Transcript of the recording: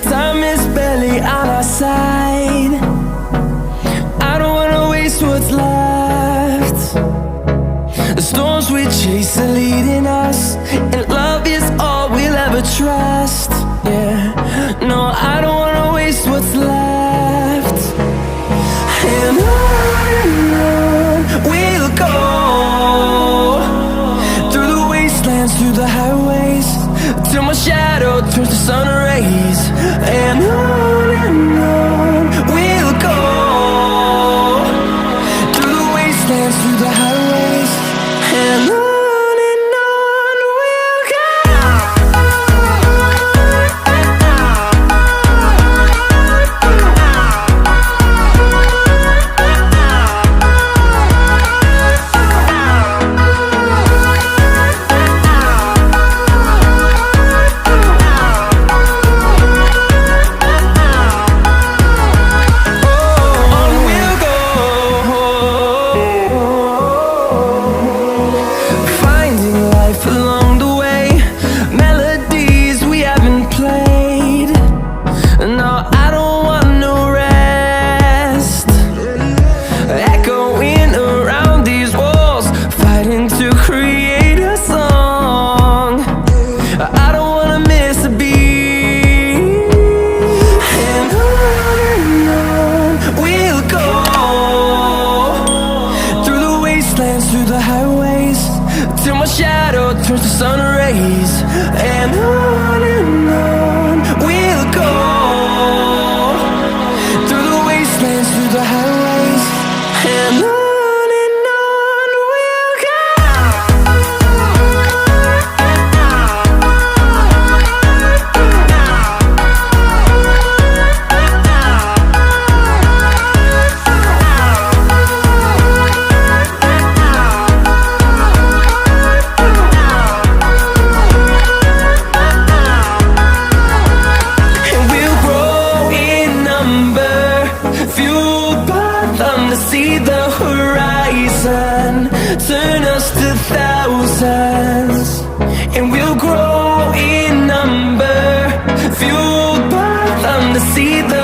Time is barely on our side. I don't wanna waste what's left. The storms we chase are leading us, and love is all we'll ever trust. Yeah, no, I don't wanna waste what's left. And on we'll go, through the wastelands, through the highways, till my shadow turns to sun rays. And on we'll go, through the wastelands, through the highways, and on we'll go. Through the highways, till my shadow turns to sun rays. And on we'll go, through the wastelands, through the highways, and on. To see the horizon turn us to thousands, and we'll grow in number, fueled by them to see the